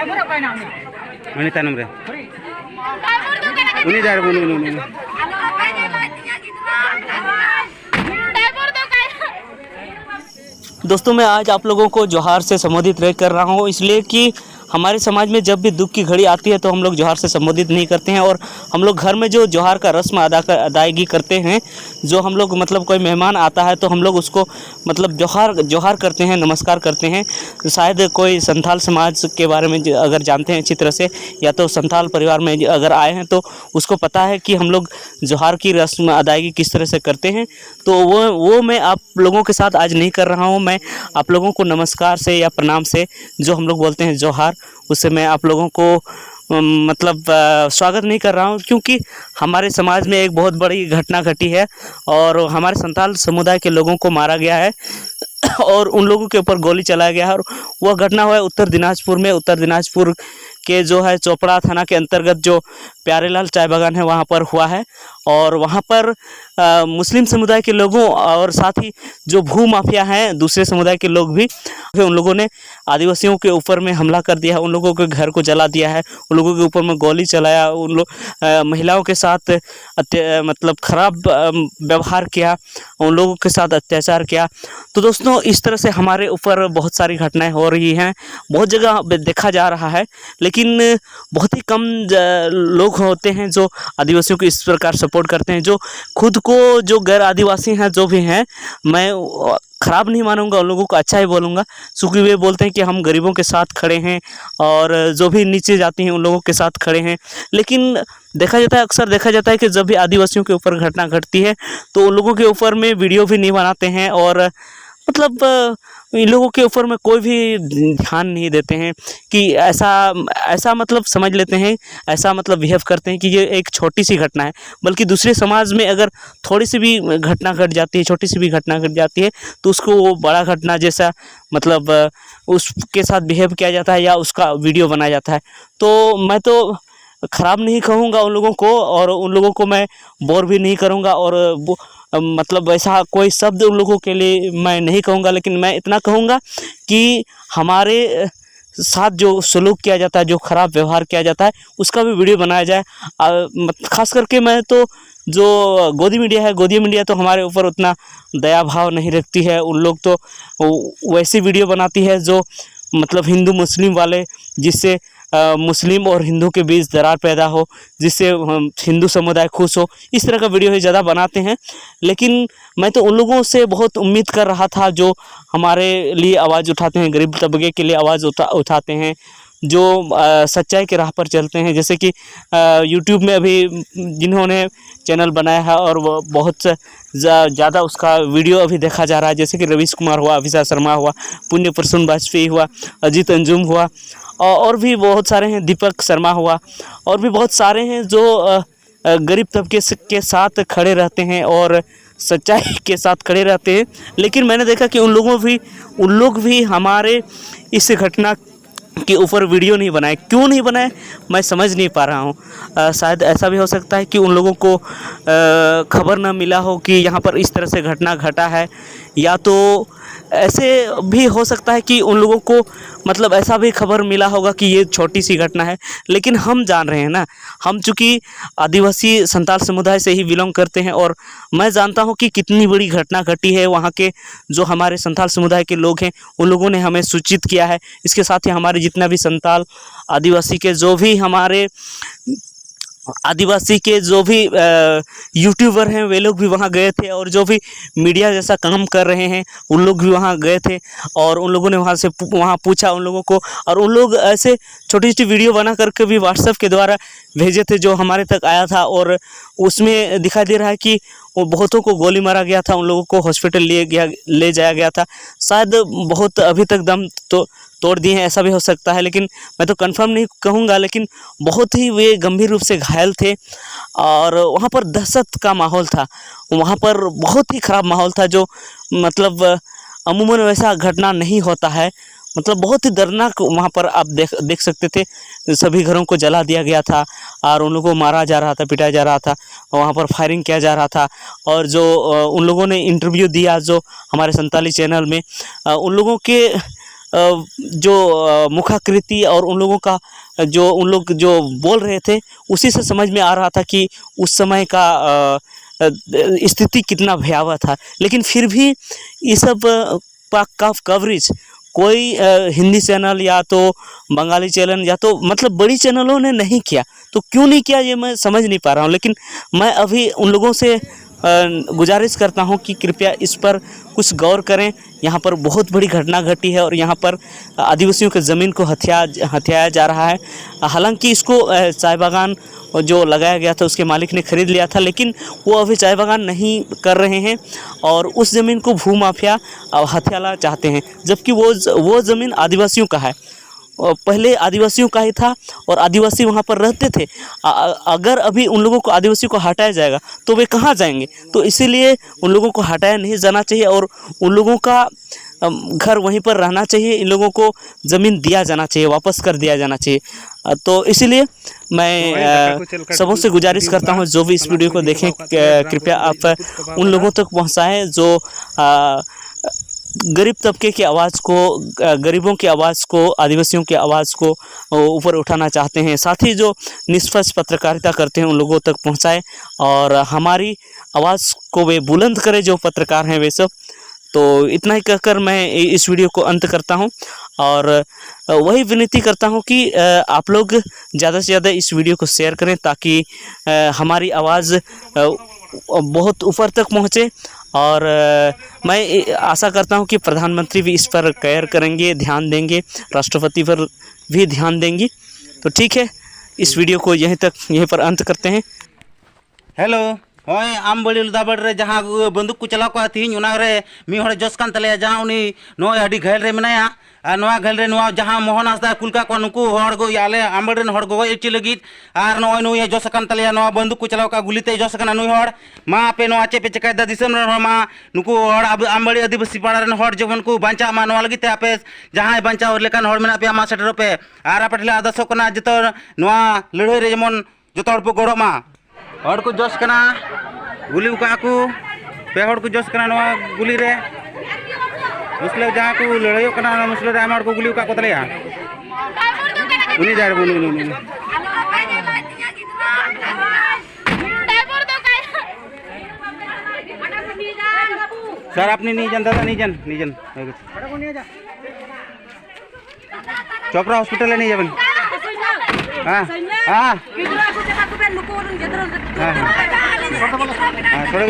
Wanita nomor. Ini dari bunu. दोस्तों मैं आज आप लोगों को जोहार से संबोधित कर रहा हूँ, इसलिए कि हमारे समाज में जब भी दुख की घड़ी आती है तो हम लोग जोहार से संबोधित नहीं करते हैं। और हम लोग घर में जो जोहार का रस्म अदायगी करते हैं, जो हम लोग मतलब कोई मेहमान आता है तो हम लोग उसको मतलब जोहार करते हैं, नमस्कार करते हैं। शायद कोई संथाल समाज के बारे में अगर जानते हैं अच्छी तरह से, या तो संथाल परिवार में अगर आए हैं तो उसको पता है कि हम लोग जोहार की रस्म अदायगी किस तरह से करते हैं। तो वो मैं आप लोगों के साथ आज नहीं कर रहा हूँ। मैं आप लोगों को नमस्कार से या प्रणाम से, जो हम लोग बोलते हैं जोहार, उससे मैं आप लोगों को मतलब स्वागत नहीं कर रहा हूँ, क्योंकि हमारे समाज में एक बहुत बड़ी घटना घटी है और हमारे संथाल समुदाय के लोगों को मारा गया है और उन लोगों के ऊपर गोली चलाया गया है। और वह घटना हुआ है उत्तर दिनाजपुर में। उत्तर दिनाजपुर के जो है चोपड़ा थाना के अंतर्गत जो प्यारेलाल चाय बागान है वहाँ पर हुआ है। और वहाँ पर मुस्लिम समुदाय के लोगों और साथ ही जो भू माफिया हैं दूसरे समुदाय के लोग भी, उन लोगों ने आदिवासियों के ऊपर में हमला कर दिया है, उन लोगों के घर को जला दिया है, उन लोगों के ऊपर में गोली चलाया, उन लोग महिलाओं के साथ मतलब खराब व्यवहार किया, उन लोगों के साथ अत्याचार किया। तो दोस्तों इस तरह से हमारे ऊपर बहुत सारी घटनाएं हो रही हैं, बहुत जगह देखा जा रहा है, लेकिन बहुत ही कम लोग होते हैं जो आदिवासियों को इस प्रकार सपोर्ट करते हैं। जो खुद को जो गैर आदिवासी हैं जो भी हैं, मैं ख़राब नहीं मानूंगा, उन लोगों को अच्छा ही बोलूँगा, क्योंकि वे बोलते हैं कि हम गरीबों के साथ खड़े हैं और जो भी नीचे जाती हैं उन लोगों के साथ खड़े हैं। लेकिन देखा जाता है, अक्सर देखा जाता है कि जब भी आदिवासियों के ऊपर घटना घटती है तो उन लोगों के ऊपर में वीडियो भी नहीं बनाते हैं और मतलब इन लोगों के ऊपर में कोई भी ध्यान नहीं देते हैं कि ऐसा मतलब समझ लेते हैं, ऐसा मतलब बिहेव करते हैं कि ये एक छोटी सी घटना है। बल्कि दूसरे समाज में अगर थोड़ी सी भी घटना घट जाती है, छोटी सी भी घटना घट जाती है, तो उसको वो बड़ा घटना जैसा मतलब उसके साथ बिहेव किया जाता है या उसका वीडियो बनाया जाता है। तो मैं तो ख़राब नहीं कहूँगा उन लोगों को, और उन लोगों को मैं बोर भी नहीं करूँगा, और मतलब ऐसा कोई शब्द उन लोगों के लिए मैं नहीं कहूँगा। लेकिन मैं इतना कहूँगा कि हमारे साथ जो सलूक किया जाता है, जो ख़राब व्यवहार किया जाता है, उसका भी वीडियो बनाया जाए। ख़ास करके मैं तो जो गोदी मीडिया है, गोदी मीडिया तो हमारे ऊपर उतना दया भाव नहीं रखती है। उन लोग तो वैसी वीडियो बनाती है जो मतलब हिंदू मुस्लिम वाले, जिससे मुस्लिम और हिंदू के बीच दरार पैदा हो, जिससे हिंदू समुदाय खुश हो, इस तरह का वीडियो ही ज़्यादा बनाते हैं। लेकिन मैं तो उन लोगों से बहुत उम्मीद कर रहा था जो हमारे लिए आवाज़ उठाते हैं, गरीब तबके के लिए आवाज़ उठाते हैं, जो सच्चाई के राह पर चलते हैं। जैसे कि यूट्यूब में अभी जिन्होंने चैनल बनाया है और वो बहुत ज़्यादा उसका वीडियो अभी देखा जा रहा है, जैसे कि रवीश कुमार हुआ, अभिषेक शर्मा हुआ, पुण्य प्रसून वाजपेयी हुआ, अजीत अंजुम हुआ, और भी बहुत सारे हैं, दीपक शर्मा हुआ, और भी बहुत सारे हैं जो गरीब तबके के साथ खड़े रहते हैं और सच्चाई के साथ खड़े रहते हैं। लेकिन मैंने देखा कि उन लोग भी हमारे इस घटना के ऊपर वीडियो नहीं बनाए। क्यों नहीं बनाए मैं समझ नहीं पा रहा हूँ। शायद ऐसा भी हो सकता है कि उन लोगों को खबर ना मिला हो कि यहाँ पर इस तरह से घटना घटा है, या तो ऐसे भी हो सकता है कि उन लोगों को मतलब ऐसा भी खबर मिला होगा कि ये छोटी सी घटना है। लेकिन हम जान रहे हैं ना, हम चूँकि आदिवासी संथाल समुदाय से ही बिलोंग करते हैं, और मैं जानता हूँ कि कितनी बड़ी घटना घटी है। वहाँ के जो हमारे संथाल समुदाय के लोग हैं उन लोगों ने हमें सूचित किया है। इसके साथ ही हमारे जितना भी संथाल आदिवासी के जो भी हमारे आदिवासी के जो भी यूट्यूबर हैं वे लोग भी वहाँ गए थे, और जो भी मीडिया जैसा काम कर रहे हैं उन लोग भी वहाँ गए थे, और उन लोगों ने वहाँ पूछा उन लोगों को, और उन लोग ऐसे छोटी छोटी वीडियो बना करके भी व्हाट्सएप के द्वारा भेजे थे, जो हमारे तक आया था। और उसमें दिखाई दे रहा है कि वो बहुतों को गोली मारा गया था, उन लोगों को हॉस्पिटल ले जाया गया था। शायद बहुत अभी तक दम तो तोड़ दिए हैं, ऐसा भी हो सकता है, लेकिन मैं तो कंफर्म नहीं कहूँगा। लेकिन बहुत ही वे गंभीर रूप से घायल थे, और वहाँ पर दहशत का माहौल था, वहाँ पर बहुत ही ख़राब माहौल था, जो मतलब अमूमन वैसा घटना नहीं होता है। मतलब बहुत ही दर्दनाक वहाँ पर आप देख सकते थे, सभी घरों को जला दिया गया था और उन लोगों को मारा जा रहा था, पिटाया जा रहा था, वहाँ पर फायरिंग किया जा रहा था। और जो उन लोगों ने इंटरव्यू दिया जो हमारे संताली चैनल में, उन लोगों के जो मुखाकृति और उन लोगों का जो उन लोग जो बोल रहे थे उसी से समझ में आ रहा था कि उस समय का स्थिति कितना भयावह था। लेकिन फिर भी ये सब का कवरेज कोई हिंदी चैनल या तो बंगाली चैनल या तो मतलब बड़ी चैनलों ने नहीं किया। तो क्यों नहीं किया ये मैं समझ नहीं पा रहा हूँ। लेकिन मैं अभी उन लोगों से गुजारिश करता हूँ कि कृपया इस पर कुछ गौर करें। यहाँ पर बहुत बड़ी घटना घटी है और यहाँ पर आदिवासियों के ज़मीन को हथियाया जा रहा है। हालांकि इसको चाय बागान जो लगाया गया था उसके मालिक ने खरीद लिया था, लेकिन वो अभी चाय बागान नहीं कर रहे हैं और उस ज़मीन को भूमाफिया हथियाना चाहते हैं, जबकि वो ज़मीन आदिवासियों का है। पहले आदिवासियों का ही था और आदिवासी वहाँ पर रहते थे। अगर अभी उन लोगों को आदिवासियों को हटाया जाएगा तो वे कहाँ जाएंगे। तो इसीलिए उन लोगों को हटाया नहीं जाना चाहिए और उन लोगों का घर वहीं पर रहना चाहिए। इन लोगों को ज़मीन दिया जाना चाहिए, वापस कर दिया जाना चाहिए। तो इसीलिए मैं सबों से गुजारिश करता हूँ जो भी इस वीडियो को देखें कृपया आप उन लोगों तक पहुँचाएँ जो गरीब तबके की आवाज़ को, गरीबों की आवाज़ को, आदिवासियों की आवाज़ को ऊपर उठाना चाहते हैं। साथ ही जो निष्पक्ष पत्रकारिता करते हैं उन लोगों तक पहुंचाएं और हमारी आवाज़ को वे बुलंद करें जो पत्रकार हैं वे सब। तो इतना ही कहकर मैं इस वीडियो को अंत करता हूं और वही विनती करता हूं कि आप लोग ज़्यादा से ज़्यादा इस वीडियो को शेयर करें ताकि हमारी आवाज़ बहुत ऊपर तक पहुंचे। और मैं आशा करता हूं कि प्रधानमंत्री भी इस पर केयर करेंगे, ध्यान देंगे, राष्ट्रपति पर भी ध्यान देंगी। तो ठीक है, इस वीडियो को यहीं पर अंत करते हैं। हेलो होय आम बड़ी लुदाबड़ रे जहाँ बंदूक को चलाव का तीन रे मी हड़े जस कान तले जहाँ उनी नो अडी घायल रे मनाया और नवा घायल रे नवा जहाँ मोहन हांसदा कुलका को नुकु हड़ गो याले आमबड़ रे हड़ गो एची लगित और नो नुय जस कान तले नवा बंदूक को चलाव का गुलीते जस कान नुय हड़ मा पे नो आचे पे चकायदा दिसम रे मा नुकु हड़ आमबड़ी आदिवासी पाड़ा रे हड़ जवन को बांचा मा नवा लगिते आपे जहाँ बांचा लेकान हड़ मेना पे मा सेटर पे और आपटले आदर्श कना जतो नवा लड़ाई रे जेमन जतो हड़ पे गड़ो मा हड़ को जस कना गुली का को पे हड़ को जस कना नवा गुली रे मुस्ले जहाँ को लड़ाई कना मुस्ले रे हड़ को गुली का को तलेया उनी जाड़ बोलू उनी सर आपने नहीं जानता था नहीं जन चोपड़ा हॉस्पिटल है नहीं जबन हाँ हाँ हाँ थोड़ा